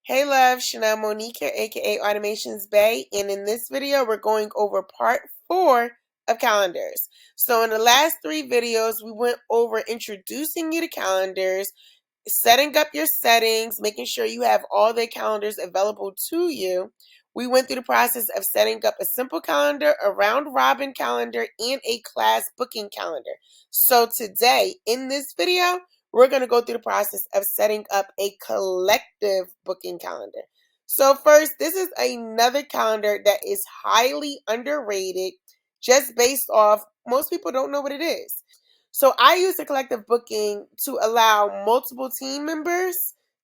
Hey love, Chanel Moniq'ue, aka Automations Bay, and in this video we're going over part 4 of calendars. So in the last 3 videos we went over introducing you to calendars, setting up your settings, making sure you have all the calendars available to you. We went through the process of setting up a simple calendar, a round robin calendar, and a class booking calendar. So today in this video, we're going to go through the process of setting up a collective booking calendar. So first, this is another calendar that is highly underrated just based off most people don't know what it is. So I use the collective booking to allow multiple team members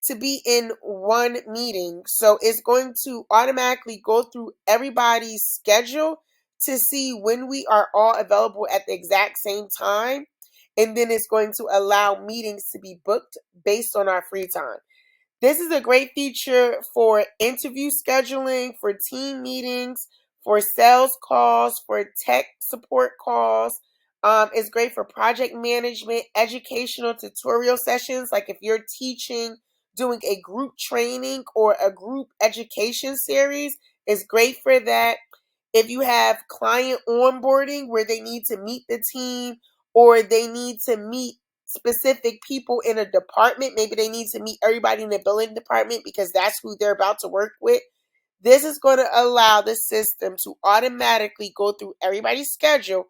to be in one meeting. So it's going to automatically go through everybody's schedule to see when we are all available at the exact same time. And then it's going to allow meetings to be booked based on our free time. This is a great feature for interview scheduling, for team meetings, for sales calls, for tech support calls. It's great for project management, educational tutorial sessions. Like if you're teaching, doing a group training or a group education series, it's great for that. If you have client onboarding where they need to meet the team or they need to meet specific people in a department, maybe they need to meet everybody in the billing department because that's who they're about to work with. This is going to allow the system to automatically go through everybody's schedule,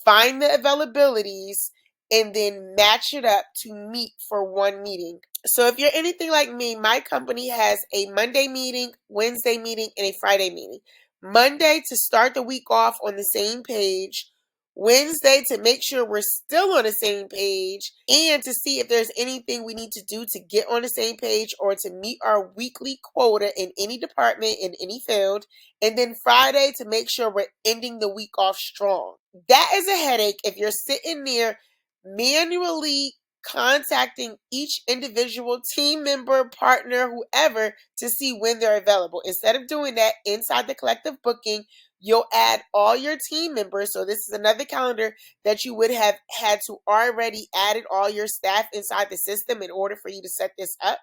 find the availabilities, and then match it up to meet for one meeting. So if you're anything like me, my company has a Monday meeting, Wednesday meeting, and a Friday meeting. Monday to start the week off on the same page, Wednesday to make sure we're still on the same page, and to see if there's anything we need to do to get on the same page or to meet our weekly quota in any department, in any field. And then Friday to make sure we're ending the week off strong. That is a headache if you're sitting there manually contacting each individual team member, partner, whoever to see when they're available. Instead of doing that inside the collective booking, you'll add all your team members. So this is another calendar that you would have had to already added all your staff inside the system in order for you to set this up.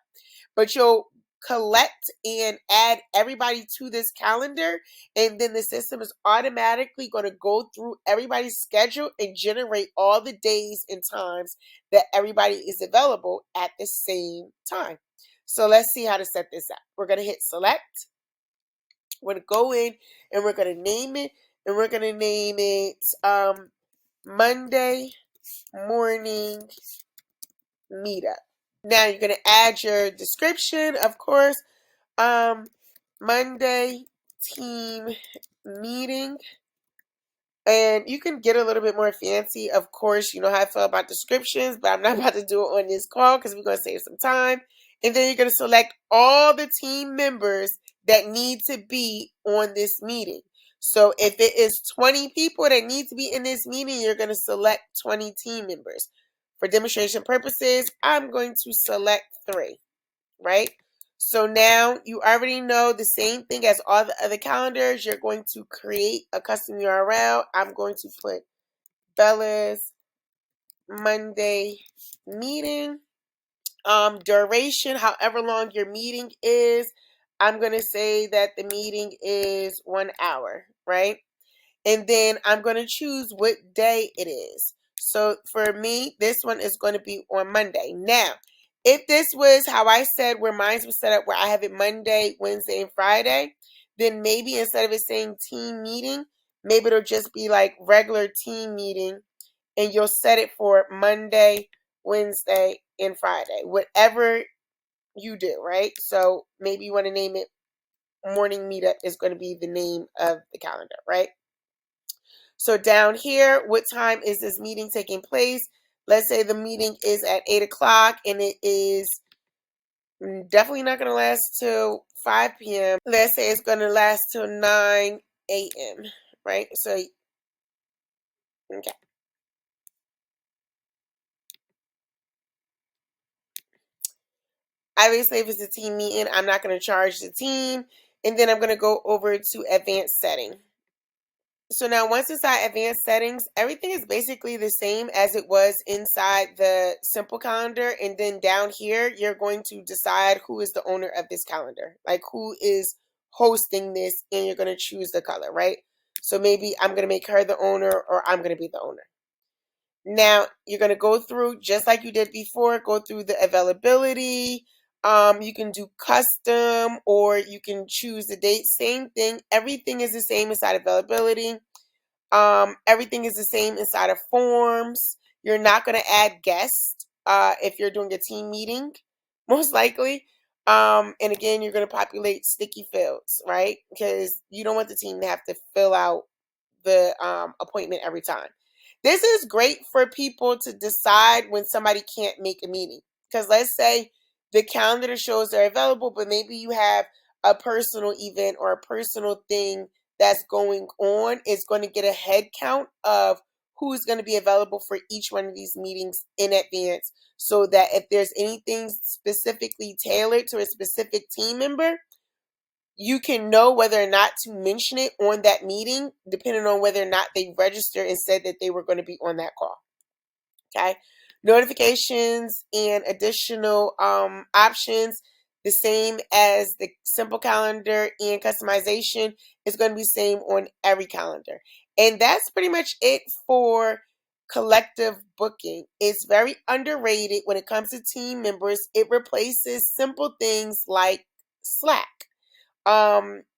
But you'll collect and add everybody to this calendar, and then the system is automatically going to go through everybody's schedule and generate all the days and times that everybody is available at the same time. So let's see how to set this up. We're going to hit select. We're going to go in and we're going to name it, and we're going to name it Monday morning meetup. Now you're going to add your description, of course. Monday team meeting. And you can get a little bit more fancy. Of course, you know how I feel about descriptions, but I'm not about to do it on this call because we're going to save some time. And then you're going to select all the team members that need to be on this meeting. So if it is 20 people that need to be in this meeting, you're going to select 20 team members. For demonstration purposes, I'm going to select 3, right? So now you already know the same thing as all the other calendars. You're going to create a custom URL. I'm going to put Bella's Monday meeting. Duration, however long your meeting is. I'm going to say that the meeting is 1 hour, right? And then I'm going to choose what day it is. So for me, this one is going to be on Monday. Now, if this was how I said where mine was set up, where I have it Monday, Wednesday, and Friday, then maybe instead of it saying team meeting, maybe it'll just be like regular team meeting, and you'll set it for Monday, Wednesday, and Friday, whatever you do, right? So maybe you want to name it morning meetup is going to be the name of the calendar, right? So down here, what time is this meeting taking place? Let's say the meeting is at 8 o'clock and it is definitely not going to last till 5 p.m. Let's say it's going to last till 9 a.m., right? So, okay. Obviously, if it's a team meeting, I'm not going to charge the team. And then I'm going to go over to advanced setting. So now once inside advanced settings, everything is basically the same as it was inside the simple calendar. And then down here, you're going to decide who is the owner of this calendar, like who is hosting this, and you're going to choose the color, right? So maybe I'm going to make her the owner, or I'm going to be the owner. Now you're going to go through just like you did before, go through the availability. You can do custom, or you can choose the date. Same thing. Everything is the same inside availability. Everything is the same inside of forms. You're not going to add guests if you're doing a team meeting, most likely. And again, you're going to populate sticky fields, right? Because you don't want the team to have to fill out the appointment every time. This is great for people to decide when somebody can't make a meeting. Because let's say the calendar shows they're available, but maybe you have a personal event or a personal thing that's going on. Is going to get a head count of who's going to be available for each one of these meetings in advance, so that if there's anything specifically tailored to a specific team member, you can know whether or not to mention it on that meeting, depending on whether or not they registered and said that they were going to be on that call. Okay. Notifications and additional options, the same as the simple calendar, and customization is going to be same on every calendar. And that's pretty much it for collective booking. It's very underrated when it comes to team members. It replaces simple things like Slack.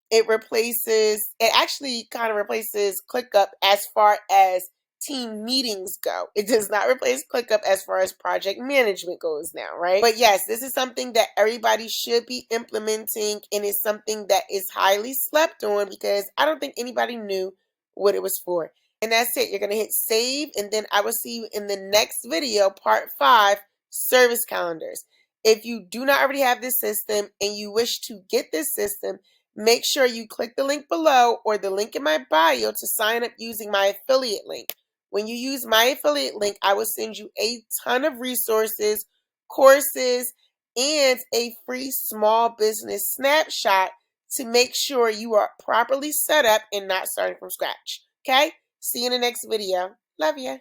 It actually kind of replaces ClickUp as far as team meetings go. It does not replace ClickUp as far as project management goes now, right? But yes, this is something that everybody should be implementing, and it's something that is highly slept on because I don't think anybody knew what it was for. And that's it. You're going to hit save, and then I will see you in the next video, part 5, service calendars. If you do not already have this system and you wish to get this system, make sure you click the link below or the link in my bio to sign up using my affiliate link. When you use my affiliate link, I will send you a ton of resources, courses, and a free small business snapshot to make sure you are properly set up and not starting from scratch. Okay? See you in the next video. Love ya.